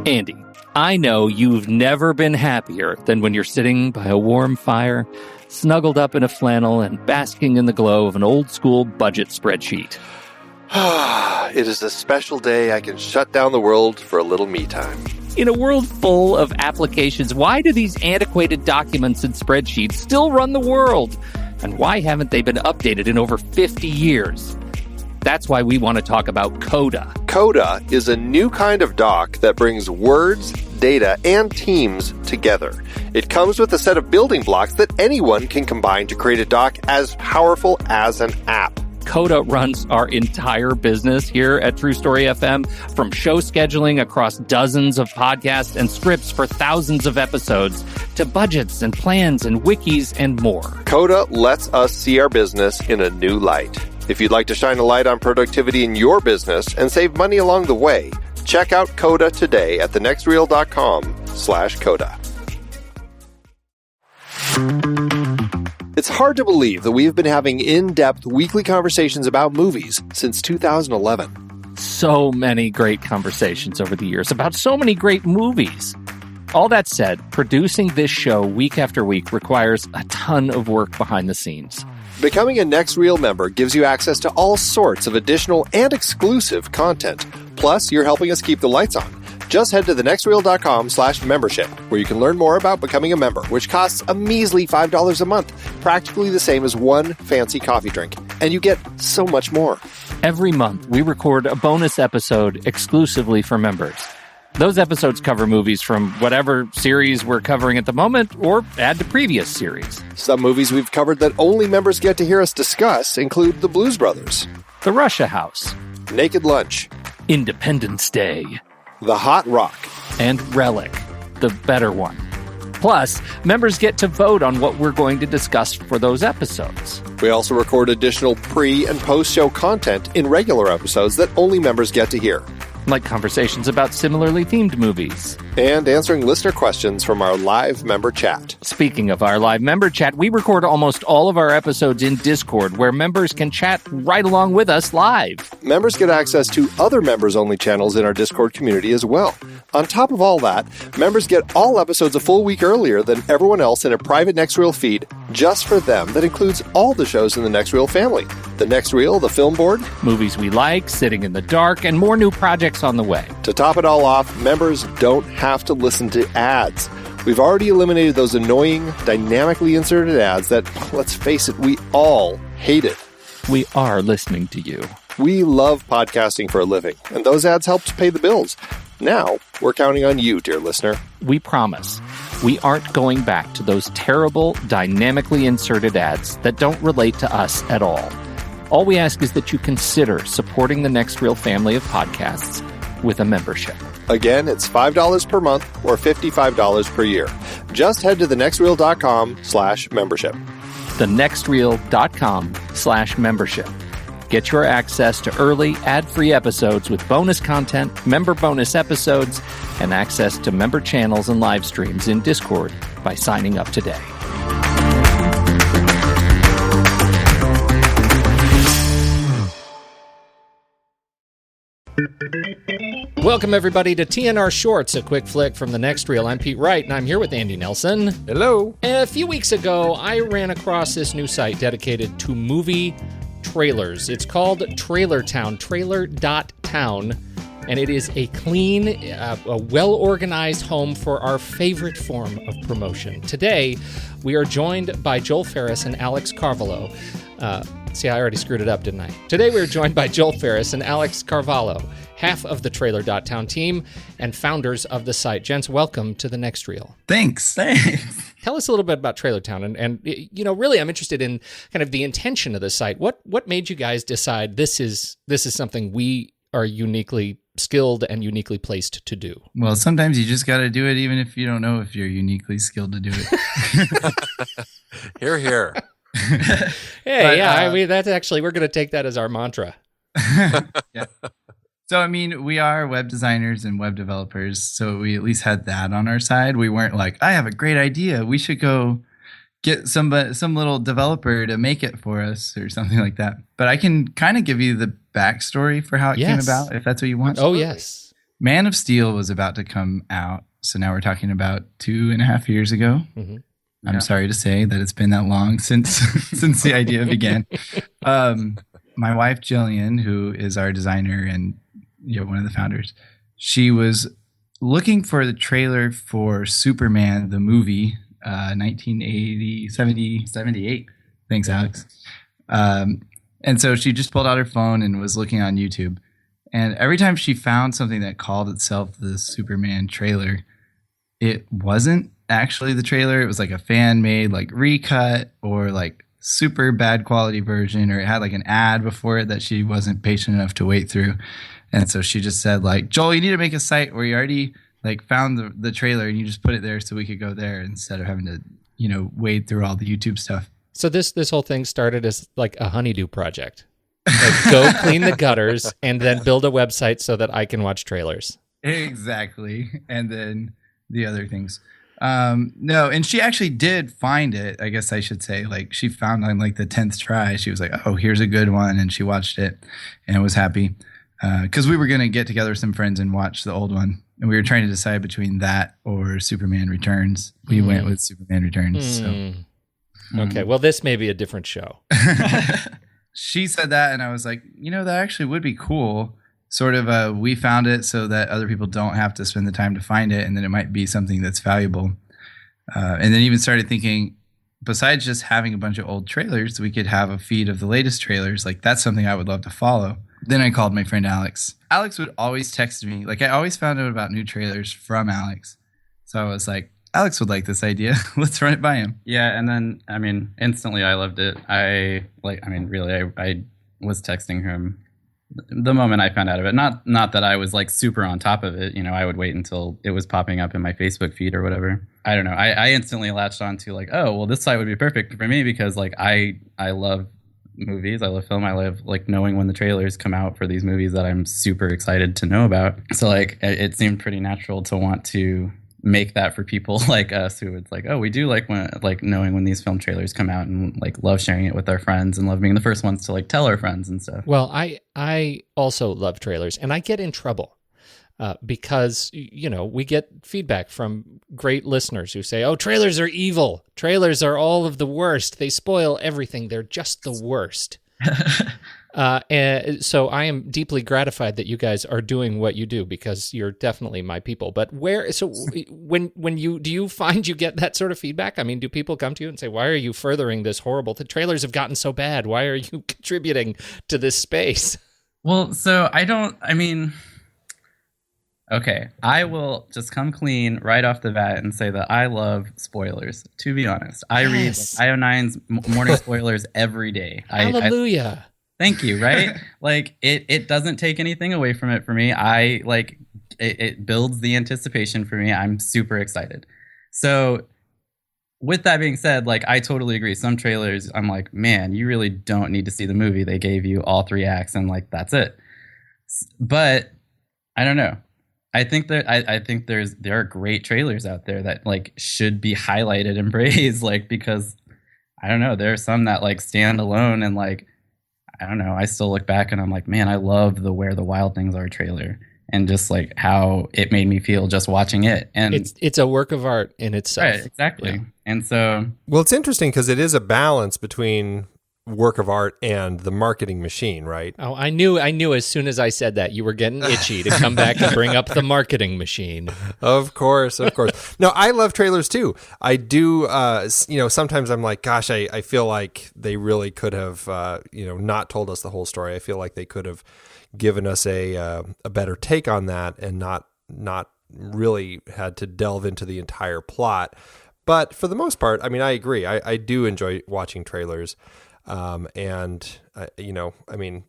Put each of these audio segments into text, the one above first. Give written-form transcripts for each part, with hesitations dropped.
Andy, I know you've never been happier than when you're sitting by a warm fire, snuggled up in a flannel and basking in the glow of an old-school budget spreadsheet. It is a special day I can shut down the world for a little me time. In a world full of applications, why do these antiquated documents and spreadsheets still run the world? And why haven't they been updated in over 50 years? That's why we want to talk about Coda. Coda is a new kind of doc that brings words, data, and teams together. It comes with a set of building blocks that anyone can combine to create a doc as powerful as an app. Coda runs our entire business here at True Story FM, from show scheduling across dozens of podcasts and scripts for thousands of episodes, to budgets and plans and wikis and more. Coda lets us see our business in a new light. If you'd like to shine a light on productivity in your business and save money along the way, check out Coda today at thenextreel.com/Coda. It's hard to believe that we've been having in-depth weekly conversations about movies since 2011. So many great conversations over the years about so many great movies. All that said, producing this show week after week requires a ton of work behind the scenes. Becoming a Next Reel member gives you access to all sorts of additional and exclusive content. Plus, you're helping us keep the lights on. Just head to thenextreel.com/membership, where you can learn more about becoming a member, which costs a measly $5 a month, practically the same as one fancy coffee drink. And you get so much more. Every month, we record a bonus episode exclusively for members. Those episodes cover movies from whatever series we're covering at the moment, or add to previous series. Some movies we've covered that only members get to hear us discuss include The Blues Brothers, The Russia House, Naked Lunch, Independence Day, The Hot Rock, and Relic, the better one. Plus, members get to vote on what we're going to discuss for those episodes. We also record additional pre- and post-show content in regular episodes that only members get to hear. Like conversations about similarly themed movies. And answering listener questions from our live member chat. Speaking of our live member chat, we record almost all of our episodes in Discord, where members can chat right along with us live. Members get access to other members-only channels in our Discord community as well. On top of all that, members get all episodes a full week earlier than everyone else in a private Next Reel feed just for them that includes all the shows in the Next Reel family. The Next Reel, the Film Board, movies we like, Sitting in the Dark, and more new projects on the way. To top it all off, members don't have to listen to ads. We've already eliminated those annoying, dynamically inserted ads that, let's face it, we all hated. We are listening to you. We love podcasting for a living, and those ads help to pay the bills. Now, we're counting on you, dear listener. We promise we aren't going back to those terrible, dynamically inserted ads that don't relate to us at all. All we ask is that you consider supporting the Next Reel family of podcasts with a membership. Again, it's $5 per month or $55 per year. Just head to thenextreel.com/membership. thenextreel.com/membership. Get your access to early, ad-free episodes with bonus content, member bonus episodes, and access to member channels and live streams in Discord by signing up today. Welcome, everybody, to TNR Shorts, a quick flick from the Next Reel. I'm Pete Wright, and I'm here with Andy Nelson. Hello. A few weeks ago, I ran across this new site dedicated to movie trailers. It's called Trailer.Town, Trailer.Town, and it is a clean, a well-organized home for our favorite form of promotion. Today, we are joined by Joel Farris and Alex Carvalho. See, I already screwed it up, didn't I? Today, we're joined by Joel Farris and Alex Carvalho, half of the Trailer.Town team and founders of the site. Gents, welcome to the Next Reel. Thanks. Tell us a little bit about Trailer.Town, and you know, really, I'm interested in kind of the intention of the site. What made you guys decide this is something we are uniquely skilled and uniquely placed to do? Well, sometimes you just got to do it, even if you don't know if you're uniquely skilled to do it. Hear, hear. I mean, that's actually, we're going to take that as our mantra. Yeah. So, I mean, we are web designers and web developers, so we at least had that on our side. We weren't like, I have a great idea. We should go get some little developer to make it for us or something like that. But I can kind of give you the backstory for how it came about, if that's what you want. Oh, yes. Man of Steel was about to come out. So now we're talking about 2.5 years ago. Mm-hmm. I'm sorry to say that it's been that long since since the idea began. My wife, Jillian, who is our designer and one of the founders, she was looking for the trailer for Superman, the movie, 78. Thanks, Alex. And so she just pulled out her phone and was looking on YouTube. And every time she found something that called itself the Superman trailer, it wasn't actually the trailer. It was like a fan-made like recut or like super bad quality version, or it had like an ad before it that she wasn't patient enough to wait through. And so she just said like, Joel, you need to make a site where you already like found the trailer and you just put it there so we could go there instead of having to, wade through all the YouTube stuff. So this whole thing started as like a honeydew project. Like go clean the gutters and then build a website so that I can watch trailers. Exactly. And then the other things. No, and she actually did find it, I guess I should say. Like she found on like the 10th try, she was like, oh, here's a good one. And she watched it and was happy. Because we were going to get together with some friends and watch the old one. And we were trying to decide between that or Superman Returns. We went with Superman Returns. So. Okay, well, this may be a different show. She said that, and I was like, that actually would be cool. Sort of, we found it so that other people don't have to spend the time to find it, and then it might be something that's valuable. And then even started thinking, besides just having a bunch of old trailers, we could have a feed of the latest trailers. Like, that's something I would love to follow. Then I called my friend Alex. Alex would always text me. Like, I always found out about new trailers from Alex. So I was like, Alex would like this idea. Let's run it by him. Yeah, and then, instantly I loved it. I was texting him the moment I found out of it. Not that I was, like, super on top of it. I would wait until it was popping up in my Facebook feed or whatever. I don't know. I instantly latched on to, like, oh, well, this site would be perfect for me because, like, I love movies. I love film. I love, like, knowing when the trailers come out for these movies that I'm super excited to know about. So, like, it seemed pretty natural to want to make that for people like us who it's like, oh, we do like when like knowing when these film trailers come out and like love sharing it with our friends and love being the first ones to like tell our friends and stuff. Well, I also love trailers, and I get in trouble because we get feedback from great listeners who say, oh, trailers are evil. Trailers are all of the worst. They spoil everything. They're just the worst. And so I am deeply gratified that you guys are doing what you do because you're definitely my people. But when do you find you get that sort of feedback? I mean, do people come to you and say, why are you furthering this horrible? The trailers have gotten so bad. Why are you contributing to this space? Well, so okay, I will just come clean right off the bat and say that I love spoilers, to be honest. I read IO9's morning spoilers every day. Hallelujah. Thank you, right? Like, it doesn't take anything away from it for me. I, like, it builds the anticipation for me. I'm super excited. So, with that being said, like, I totally agree. Some trailers, I'm like, man, you really don't need to see the movie. They gave you all 3 acts and, like, that's it. But, I don't know. I think there are great trailers out there that like should be highlighted and praised, like, because I don't know, there are some that like stand alone and like I don't know, I still look back and I'm like, man, I love the Where the Wild Things Are trailer and just like how it made me feel just watching it. And it's a work of art in itself. Right, exactly. Yeah. And so, well, it's interesting because it is a balance between work of art and the marketing machine, right? Oh, I knew as soon as I said that you were getting itchy to come back and bring up the marketing machine. Of course. No, I love trailers too. I do, sometimes I'm like, gosh, I feel like they really could have, not told us the whole story. I feel like they could have given us a better take on that and not really had to delve into the entire plot. But for the most part, I mean, I agree. I do enjoy watching trailers.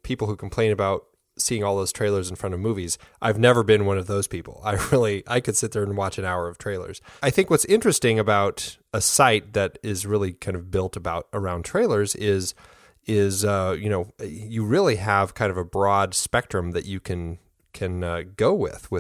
People who complain about seeing all those trailers in front of movies, I've never been one of those people. I could sit there and watch an hour of trailers. I think what's interesting about a site that is really kind of built around trailers is you really have kind of a broad spectrum that you can can go with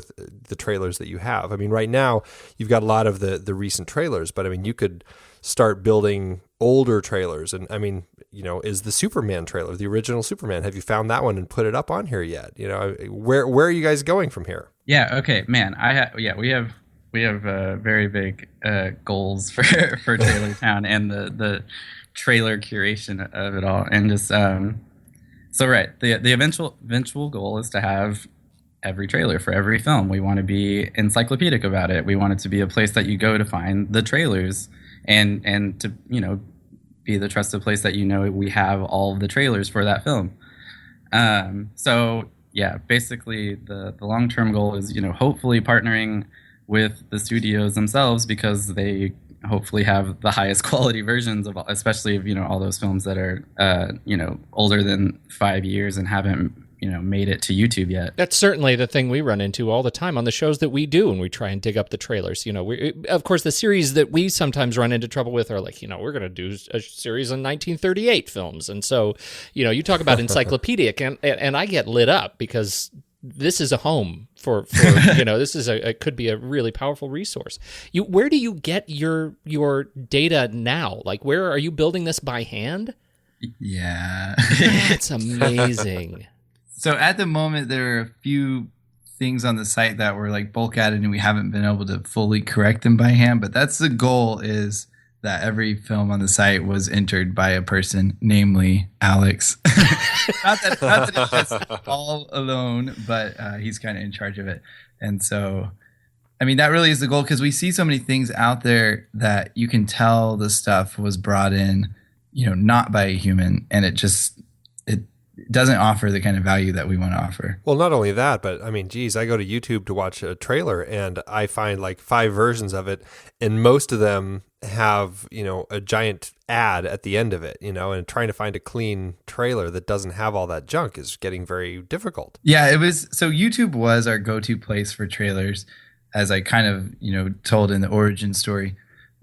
the trailers that you have. I mean, right now you've got a lot of the recent trailers, but I mean, you could start building older trailers. And I mean, is the Superman trailer, the original Superman, have you found that one and put it up on here yet? Where are you guys going from here? Yeah. Okay, man. We have very big goals for Trailer.Town and the trailer curation of it all. And just so right, the eventual goal is to have every trailer for every film. We want to be encyclopedic about it. We want it to be a place that you go to find the trailers and to be the trusted place that we have all of the trailers for that film. So yeah, basically the long-term goal is hopefully partnering with the studios themselves, because they hopefully have the highest quality versions of, especially of all those films that are older than 5 years and haven't made it to YouTube yet. That's certainly the thing we run into all the time on the shows that we do when we try and dig up the trailers. Of course, the series that we sometimes run into trouble with are like, we're going to do a series on 1938 films. And so, you talk about encyclopedic and I get lit up because this is a home for this is could be a really powerful resource. Where do you get your data now? Like, where are you building this by hand? Yeah. That's amazing. So at the moment, there are a few things on the site that were like bulk added and we haven't been able to fully correct them by hand. But that's the goal, is that every film on the site was entered by a person, namely Alex. not that it's all alone, but he's kind of in charge of it. And so, I mean, that really is the goal, because we see so many things out there that you can tell the stuff was brought in, not by a human, and it doesn't offer the kind of value that we want to offer. Well, not only that, but I mean, geez, I go to YouTube to watch a trailer and I find like 5 versions of it, and most of them have, a giant ad at the end of it, and trying to find a clean trailer that doesn't have all that junk is getting very difficult. Yeah, so YouTube was our go-to place for trailers, as I kind of, told in the origin story.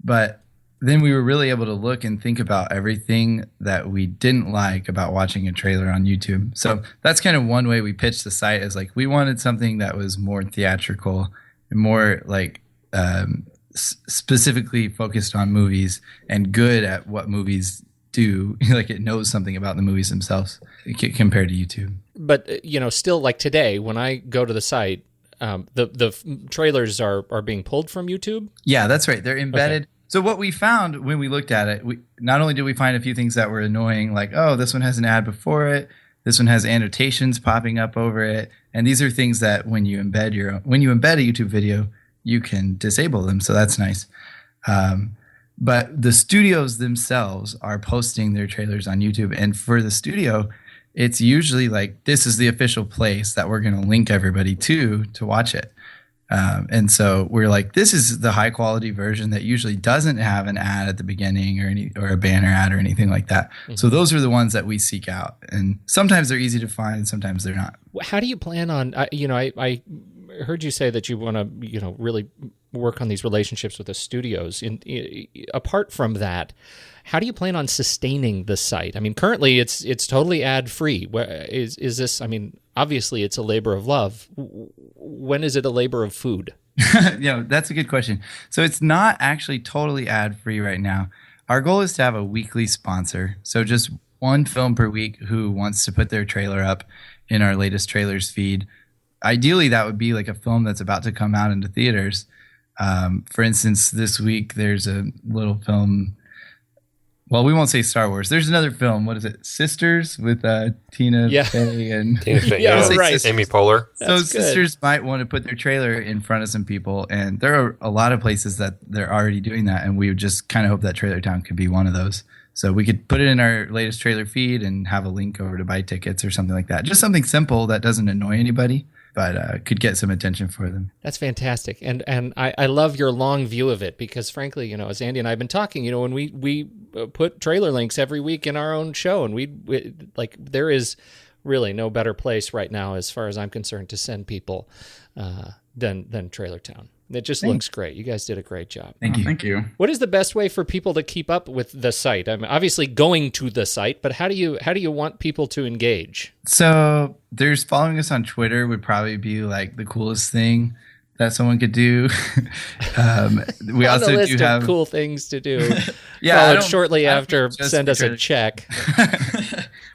But then we were really able to look and think about everything that we didn't like about watching a trailer on YouTube. So that's kind of one way we pitched the site, is like, we wanted something that was more theatrical and more like specifically focused on movies and good at what movies do. Like, it knows something about the movies themselves compared to YouTube. But, still, like today, when I go to the site, the trailers are being pulled from YouTube? Yeah, that's right. They're embedded. Okay. So what we found when we looked at it, not only did we find a few things that were annoying, like, oh, this one has an ad before it, this one has annotations popping up over it, and these are things that when you embed a YouTube video, you can disable them. So that's nice. But the studios themselves are posting their trailers on YouTube, and for the studio, it's usually like, this is the official place that we're going to link everybody to watch it. And so we're like, this is the high quality version that usually doesn't have an ad at the beginning or a banner ad or anything like that. Mm-hmm. So those are the ones that we seek out, and sometimes they're easy to find and sometimes they're not. How do you plan on, I heard you say that you want to, really work on these relationships with the studios. Apart from that, how do you plan on sustaining the site? I mean, currently it's totally ad free. Is this, I mean, obviously it's a labor of love. When is it a labor of food? That's a good question. So it's not actually totally ad free right now. Our goal is to have a weekly sponsor. So just one film per week who wants to put their trailer up in our latest trailers feed. Ideally, that would be like a film that's about to come out into theaters. For instance, this week there's a little film. Well, we won't say Star Wars. There's another film. What is it? Sisters with Tina Fey and Tina Fey, right. Amy Poehler. So Sisters might want to put their trailer in front of some people, and there are a lot of places that they're already doing that, and we would just kind of hope that Trailer.Town could be one of those. So we could put it in our latest trailer feed and have a link over to buy tickets or something like that. Just something simple that doesn't annoy anybody, but could get some attention for them. That's fantastic. And I love your long view of it, because frankly, as Andy and I have been talking, when we put trailer links every week in our own show, and we like, there is really no better place right now, as far as I'm concerned, to send people than Trailer Town. It just looks great. You guys did a great job. Thank you. Thank you. What is the best way for people to keep up with the site? I mean, obviously going to the site, but how do you want people to engage? So there's following us on Twitter would probably be like the coolest thing that someone could do. We On also the list do have of cool things to do. Yeah, Followed shortly after, send us a check.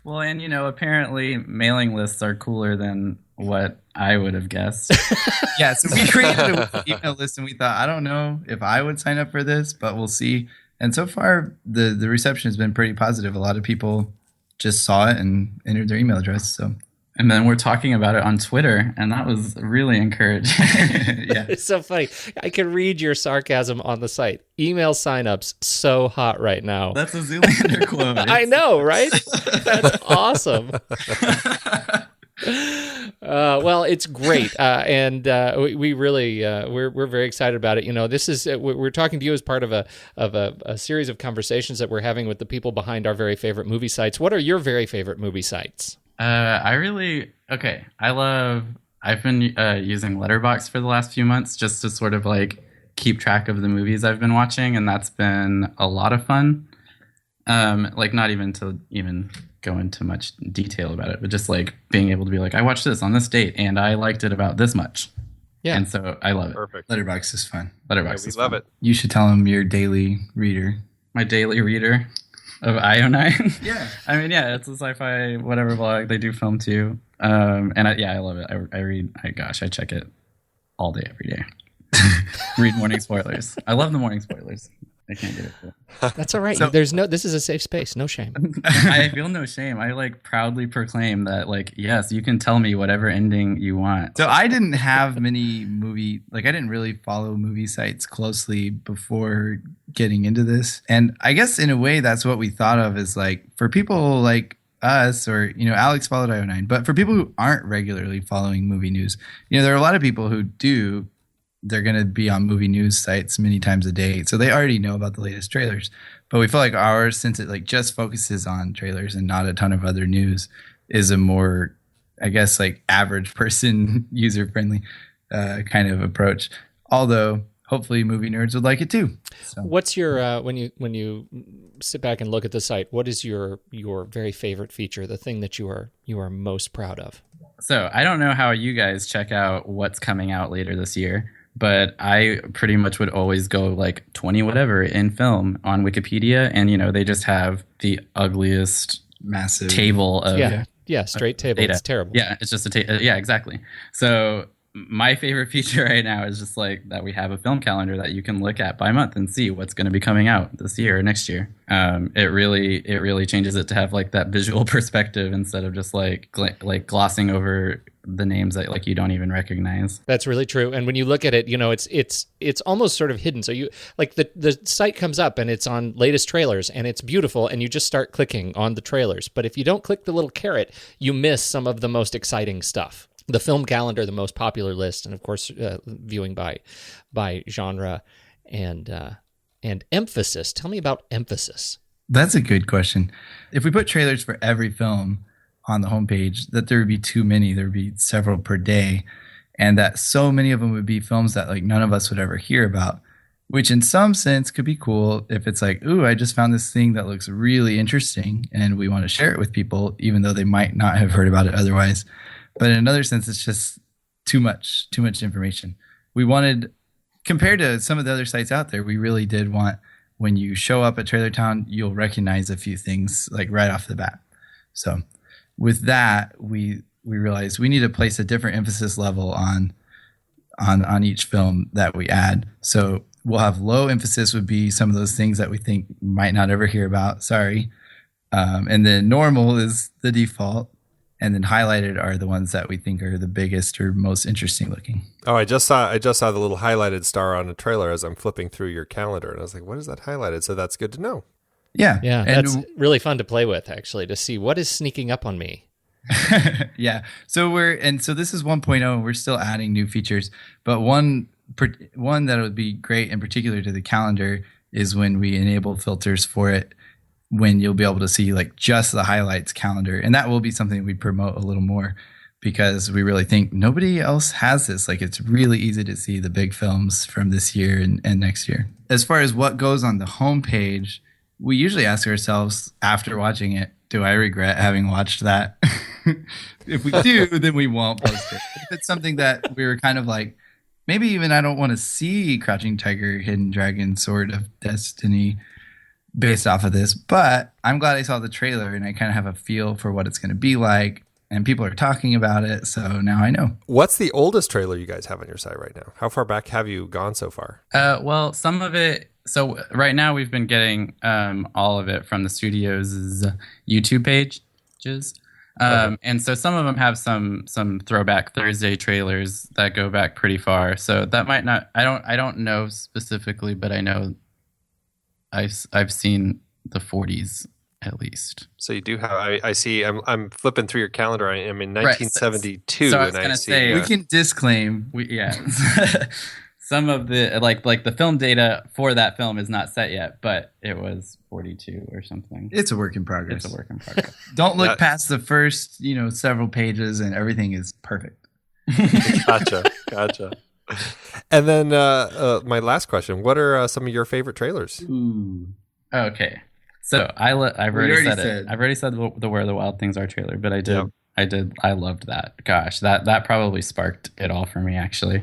Well, and apparently mailing lists are cooler than what I would have guessed. Yeah, so we created an email list and we thought, I don't know if I would sign up for this, but we'll see. And so far, the reception has been pretty positive. A lot of people just saw it and entered their email address. So, And then we're talking about it on Twitter, and that was really encouraging. yeah. It's so funny. I can read your sarcasm on the site. Email signups so hot right now. That's a Zoolander quote. I know, right? That's awesome. Well, it's great, and we really we're very excited about it. This is we're talking to you as part of a series of conversations that we're having with the people behind our very favorite movie sites. What are your very favorite movie sites? I've been using Letterboxd for the last few months just to sort of like keep track of the movies I've been watching, and that's been a lot of fun. Like not even to go into much detail about it, but just like being able to be like, I watched this on this date and I liked it about this much. Yeah. And so I love it. Perfect. Letterboxd is fun. Letterboxd We love it. You should tell them your daily reader. My daily reader of IO9. Yeah. I mean, yeah, it's a sci-fi whatever blog. They do film too. And I love it. I read, I check it all day, every day. Read morning spoilers. I love the morning spoilers. I can't get it. That's all right. So- This is a safe space. No shame. I feel no shame. I like proudly proclaim that like, yes, you can tell me whatever ending you want. So I didn't have many I didn't really follow movie sites closely before getting into this. And I guess in a way that's what we thought of as like for people like us or, Alex followed IO9, but for people who aren't regularly following movie news, there are a lot of people who do. They're going to be on movie news sites many times a day. So they already know about the latest trailers. But we feel like ours, since it like just focuses on trailers and not a ton of other news, is a more, I guess, like average person, user-friendly kind of approach. Although hopefully movie nerds would like it too. So. What's your, when you sit back and look at the site, what is your very favorite feature, the thing that you are most proud of? So I don't know how you guys check out what's coming out later this year, but I pretty much would always go like 20 whatever in film on Wikipedia, and they just have the ugliest Massive table of straight table. data. It's terrible. Yeah, it's just yeah, exactly. So my favorite feature right now is just like that we have a film calendar that you can look at by month and see what's going to be coming out this year or next year. It really changes it to have like that visual perspective instead of just like glossing over the names that like you don't even recognize. That's really true. And when you look at it, it's almost sort of hidden. So you like the site comes up and it's on latest trailers and it's beautiful and you just start clicking on the trailers. But if you don't click the little carrot, you miss some of the most exciting stuff. The film calendar, the most popular list, and of course, viewing by genre and emphasis. Tell me about emphasis. That's a good question. If we put trailers for every film on the homepage, that there would be too many. There would be several per day, and that so many of them would be films that like none of us would ever hear about, which in some sense could be cool if it's like, ooh, I just found this thing that looks really interesting and we want to share it with people, even though they might not have heard about it otherwise. But in another sense, it's just too much information. We wanted, compared to some of the other sites out there, we really did want, when you show up at Trailer.Town, you'll recognize a few things like right off the bat. So with that, we realized we need to place a different emphasis level on each film that we add. So we'll have low emphasis would be some of those things that we think might not ever hear about. Sorry. And then normal is the default. And then highlighted are the ones that we think are the biggest or most interesting looking. Oh, I just saw the little highlighted star on a trailer as I'm flipping through your calendar, and I was like, "What is that highlighted?" So that's good to know. Yeah, Yeah, and that's really fun to play with, actually, to see what is sneaking up on me. yeah. So this is 1.0, and we're still adding new features. But one that would be great in particular to the calendar is when we enable filters for it, when you'll be able to see like just the highlights calendar. And that will be something we promote a little more. because we really think nobody else has this. Like, it's really easy to see the big films from this year and next year. As far as what goes on the homepage, we usually ask ourselves after watching it, do I regret having watched that? If we do, then we won't post it. If it's something that we were kind of like, maybe even I don't want to see Crouching Tiger, Hidden Dragon, Sword of Destiny based off of this, but I'm glad I saw the trailer and I kind of have a feel for what it's going to be like. And people are talking about it, so now I know. What's the oldest trailer you guys have on your site right now? How far back have you gone so far? Well, some of it. So right now we've been getting all of it from the studio's YouTube pages, and so some of them have some throwback Thursday trailers that go back pretty far. So that might not. I don't know specifically, but I know I've seen the 40s. At least. So you do have. I see. I'm flipping through your calendar. I am in 1972, so I was and gonna I see. say, we can disclaim. Some of the like the film data for that film is not set yet, but it was 42 or something. It's a work in progress. It's a work in progress. Don't look past the first, several pages, and everything is perfect. Gotcha. And then my last question: what are some of your favorite trailers? Ooh. Okay. So I've already said it. I've already said the Where the Wild Things Are trailer, but I loved that. Gosh, that probably sparked it all for me, actually.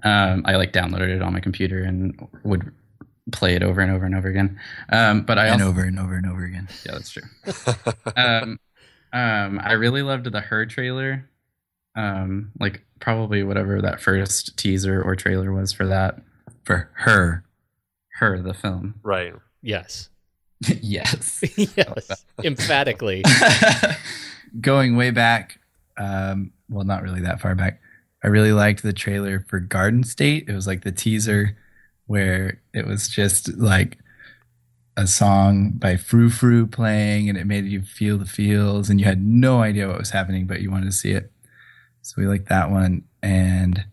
I downloaded it on my computer and would play it over and over and over again. But over and over again. Yeah, that's true. I really loved the Her trailer. Probably whatever that first teaser or trailer was for that. For Her, the film. Right. Yes. Yes. Yes. Emphatically. Going way back, well, not really that far back, I really liked the trailer for Garden State. It was like the teaser where it was just like a song by Frou Frou playing, and it made you feel the feels, and you had no idea what was happening, but you wanted to see it. So we liked that one. And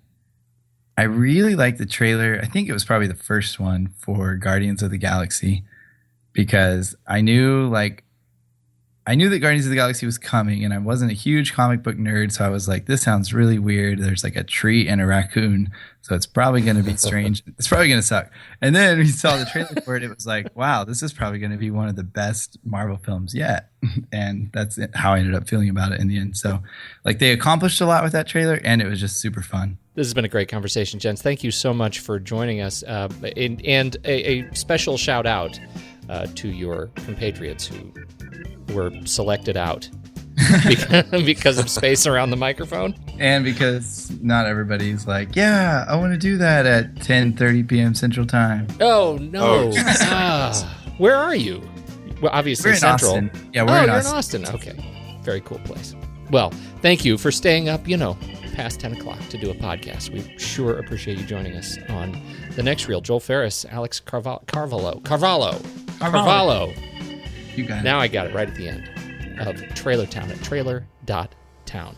I really liked the trailer. I think it was probably the first one for Guardians of the Galaxy, because I knew that Guardians of the Galaxy was coming, and I wasn't a huge comic book nerd, so I was like, this sounds really weird. There's like a tree and a raccoon, so it's probably going to be strange. It's probably going to suck. And then we saw the trailer for it. It was like, wow, this is probably going to be one of the best Marvel films yet. And that's how I ended up feeling about it in the end. So they accomplished a lot with that trailer, and it was just super fun. This has been a great conversation, gents. Thank you so much for joining us. And a special shout out to your compatriots who were selected out because of space around the microphone. And because not everybody's like, yeah, I want to do that at 10:30 p.m. Central Time. Oh, no. Where are you? Well, obviously, we're in Central. Austin. Yeah, we're in Austin. Okay. Very cool place. Well, thank you for staying up, past 10 o'clock to do a podcast. We sure appreciate you joining us on The Next Reel. Joel Farris, Alex Carvalho. You got it. Now I got it right at the end of Trailer.Town at Trailer.Town.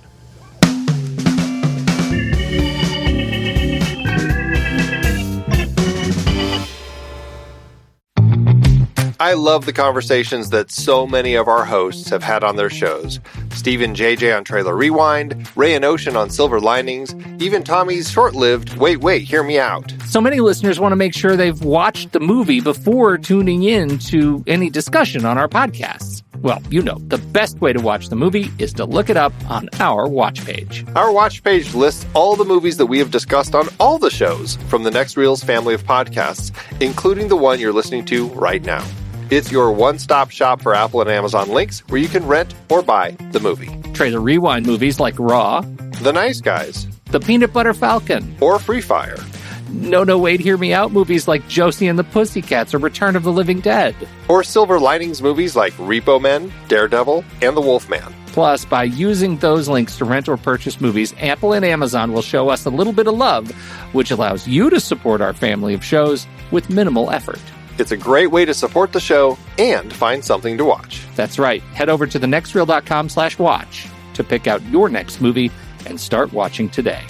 I love the conversations that so many of our hosts have had on their shows. Steve and JJ on Trailer Rewind, Ray and Ocean on Silver Linings, even Tommy's short-lived Wait, Hear Me Out. So many listeners want to make sure they've watched the movie before tuning in to any discussion on our podcasts. Well, the best way to watch the movie is to look it up on our watch page. Our watch page lists all the movies that we have discussed on all the shows from the Next Reel's family of podcasts, including the one you're listening to right now. It's your one-stop shop for Apple and Amazon links where you can rent or buy the movie. Trailer Rewind movies like Raw, The Nice Guys, The Peanut Butter Falcon, or Free Fire. No, Wait, Hear Me Out movies like Josie and the Pussycats or Return of the Living Dead. Or Silver Linings movies like Repo Men, Daredevil, and The Wolfman. Plus, by using those links to rent or purchase movies, Apple and Amazon will show us a little bit of love, which allows you to support our family of shows with minimal effort. It's a great way to support the show and find something to watch. That's right. Head over to thenextreel.com/watch to pick out your next movie and start watching today.